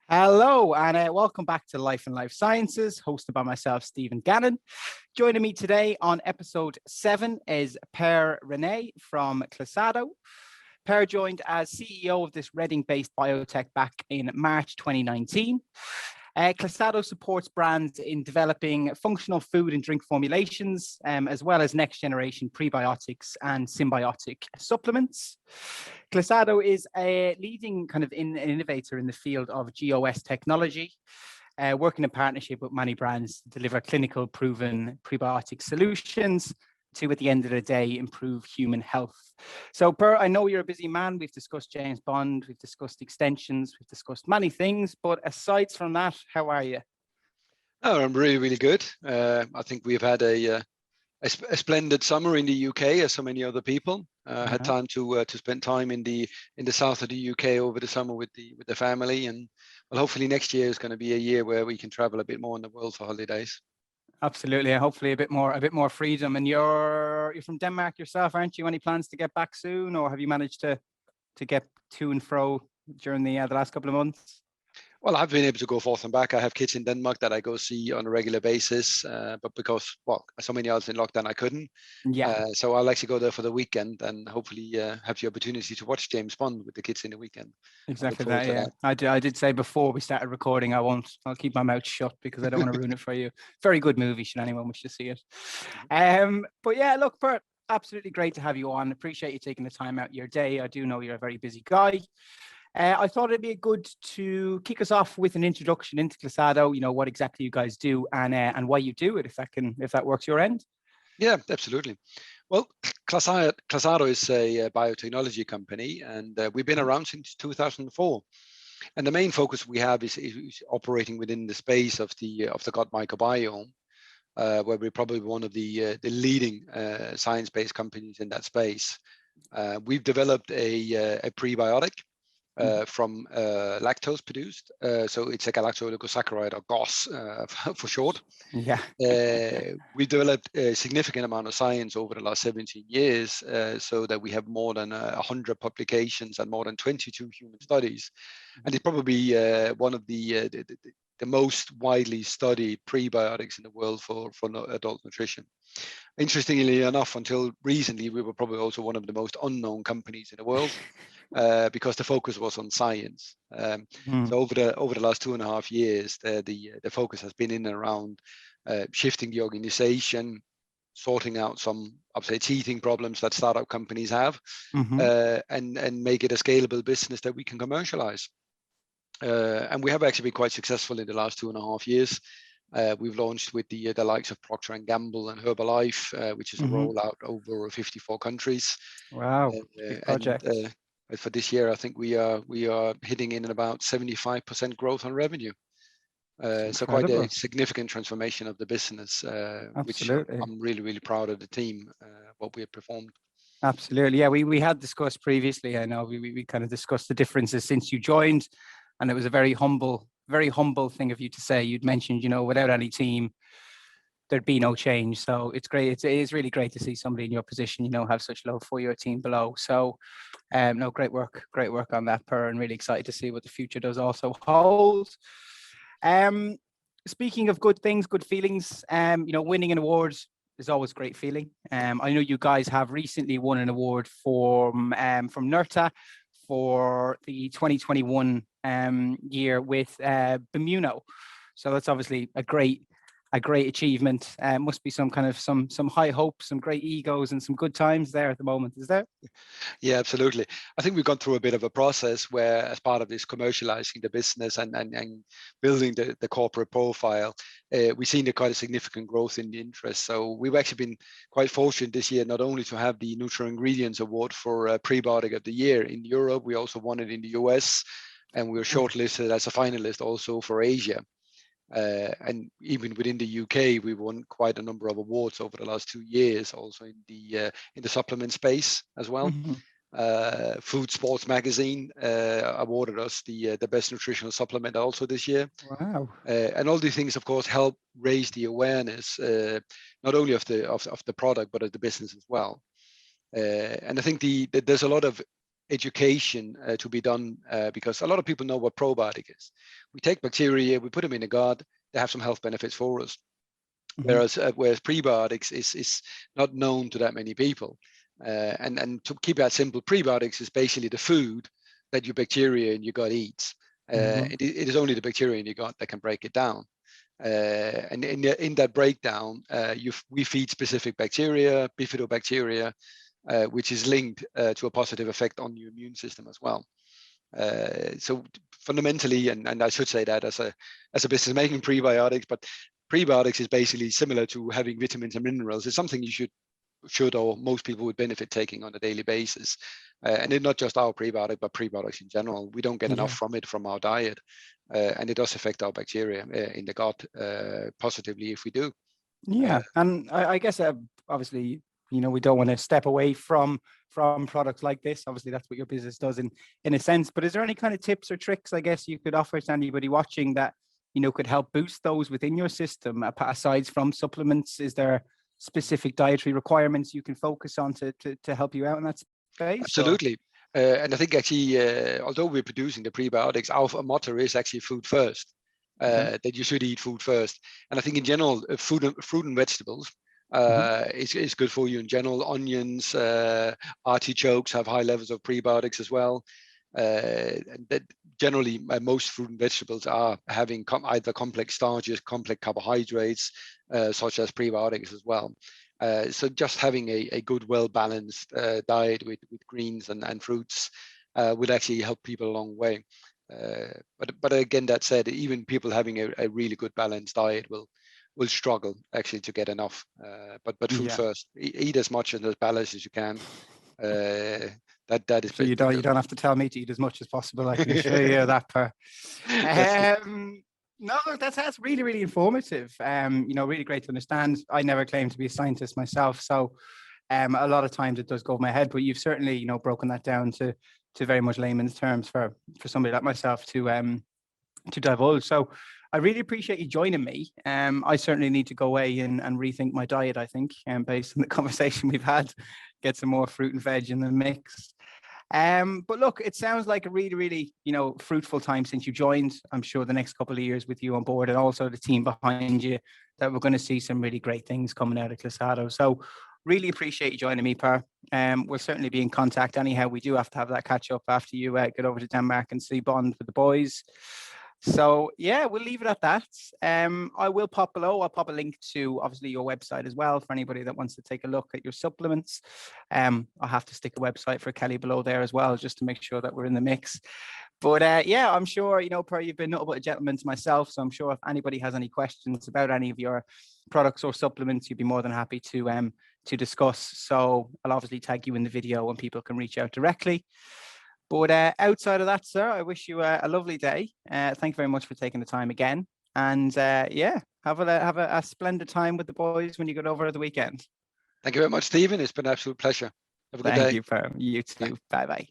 Hello, and welcome back to Life and Life Sciences, hosted by myself, Steve Gannon. Joining me today on episode 7 is Per Rehné from Clasado. Per joined as CEO of this Reading-based biotech back in March 2019. Clasado supports brands in developing functional food and drink formulations, as well as next generation prebiotics and synbiotic supplements. Clasado is a leading kind of innovator in the field of GOS technology, working in partnership with many brands to deliver clinical proven prebiotic solutions to, at the end of the day, improve human health. So, Per, I know you're a busy man. We've discussed James Bond, we've discussed extensions, we've discussed many things. But aside from that, how are you? Oh, I'm really, really good. I think we've had a splendid summer in the UK, as so many other people. Had time to spend time in the south of the UK over the summer with the family, and well, hopefully next year is going to be a year where we can travel a bit more in the world for holidays. Absolutely, and hopefully a bit more freedom. And you're from Denmark yourself, aren't you? Any plans to get back soon, or have you managed to get to and fro during the last couple of months? Well, I've been able to go forth and back. I have kids in Denmark that I go see on a regular basis, but because, well, so many others in lockdown, I couldn't. Yeah. So I'll actually go there for the weekend and hopefully have the opportunity to watch James Bond with the kids in the weekend. Exactly that, yeah. I did say before we started recording, I'll keep my mouth shut because I don't want to ruin it for you. Very good movie, should anyone wish to see it. But yeah, look, Bert, absolutely great to have you on. Appreciate you taking the time out of your day. I do know you're a very busy guy. I thought it'd be good to kick us off with an introduction into Clasado. You know what exactly you guys do and why you do it, if that works your end. Yeah, absolutely. Well, Clasado is a biotechnology company, and we've been around since 2004. And the main focus we have is operating within the space of the gut microbiome, where we're probably one of the leading science-based companies in that space. We've developed a prebiotic from lactose produced. So it's a galacto-oligosaccharide, or GOS for short. Yeah. We developed a significant amount of science over the last 17 years, so that we have more than 100 publications and more than 22 human studies. And it's probably one of the most widely studied prebiotics in the world for adult nutrition. Interestingly enough, until recently, we were probably also one of the most unknown companies in the world. Because the focus was on science. So over the last 2.5 years, the focus has been in and around shifting the organization, sorting out some, I would say, teething problems that startup companies have, and make it a scalable business that we can commercialize. And we have actually been quite successful in the last 2.5 years. We've launched with the likes of Procter & Gamble and Herbalife, which is a rollout over 54 countries. Wow, big project. For this year, I think we are hitting in about 75% growth on revenue. So quite a significant transformation of the business, which I'm really, really proud of the team, what we have performed. Absolutely. Yeah, we had discussed previously. I know we kind of discussed the differences since you joined, and it was a very humble thing of you to say. You'd mentioned, without any team, there'd be no change. So it's great. It is really great to see somebody in your position, have such love for your team below. So, no, great work on that, Per, and really excited to see what the future does also hold. Speaking of good things, good feelings, winning an award is always a great feeling. I know you guys have recently won an award from NERTA for the 2021 year with Bimuno. So that's obviously a great achievement. Must be some high hopes, some great egos, and some good times there at the moment, is there? Yeah, absolutely. I think we've gone through a bit of a process where, as part of this commercializing the business and building the corporate profile, we've seen quite a significant growth in the interest. So we've actually been quite fortunate this year, not only to have the NutraIngredients Award for Prebiotic of the Year in Europe, we also won it in the US, and we were shortlisted as a finalist also for Asia. And even within the UK, we won quite a number of awards over the last 2 years, also in the supplement space as well. Food Sports Magazine awarded us the best nutritional supplement also this year. Wow! And all these things, of course, help raise the awareness not only of the product but of the business as well. And I think there's a lot of education to be done, because a lot of people know what probiotic is. We take bacteria, we put them in the gut, they have some health benefits for us. Whereas prebiotics is not known to that many people. And to keep that simple, prebiotics is basically the food that your bacteria in your gut eats. It is only the bacteria in your gut that can break it down. And in that breakdown, we feed specific bacteria, bifidobacteria, which is linked to a positive effect on your immune system as well. So fundamentally, and I should say that as a business making prebiotics, but prebiotics is basically similar to having vitamins and minerals. It's something you should or most people would benefit taking on a daily basis. And it's not just our prebiotic, but prebiotics in general. We don't get enough from it from our diet. And it does affect our bacteria in the gut positively if we do. Yeah, and I guess obviously, we don't want to step away from products like this. Obviously, that's what your business does in a sense. But is there any kind of tips or tricks, I guess, you could offer to anybody watching that could help boost those within your system aside from supplements? Is there specific dietary requirements you can focus on to help you out in that space? Absolutely. And I think actually, although we're producing the prebiotics, our motto is actually food first. That you should eat food first. And I think in general, fruit and vegetables is good for you in general. Onions, artichokes have high levels of prebiotics as well. And that generally, most fruit and vegetables are having either complex starches, complex carbohydrates, such as prebiotics as well. So just having a good, well-balanced diet with greens and fruits would actually help people a long way. But again, that said, even people having a really good balanced diet will struggle actually to get enough. But food first, eat as much and as balanced as you can. That is. So you don't have to tell me to eat as much as possible. I can assure you that, Per. No, that's really, really informative. Really great to understand. I never claimed to be a scientist myself, so a lot of times it does go over my head. But you've certainly, broken that down to very much layman's terms for somebody like myself to divulge. So I really appreciate you joining me. I certainly need to go away and rethink my diet, I think, based on the conversation we've had, get some more fruit and veg in the mix. But look, it sounds like a really, really, fruitful time since you joined. I'm sure the next couple of years with you on board and also the team behind you, that we're going to see some really great things coming out of Clasado. So really appreciate you joining me, Per. We'll certainly be in contact anyhow. We do have to have that catch up after you get over to Denmark and see Bond with the boys. So yeah, we'll leave it at that. I will pop below. I'll pop a link to obviously your website as well for anybody that wants to take a look at your supplements. I'll have to stick a website for Kelly below there as well, just to make sure that we're in the mix. But yeah, I'm sure, Per, you've been nothing but a gentleman to myself. So I'm sure if anybody has any questions about any of your products or supplements, you'd be more than happy to discuss. So I'll obviously tag you in the video and people can reach out directly. But outside of that, sir, I wish you a lovely day. Thank you very much for taking the time again. And yeah, have a splendid time with the boys when you get over the weekend. Thank you very much, Stephen. It's been an absolute pleasure. Have a good day. Thank you, Per. You too. Bye-bye.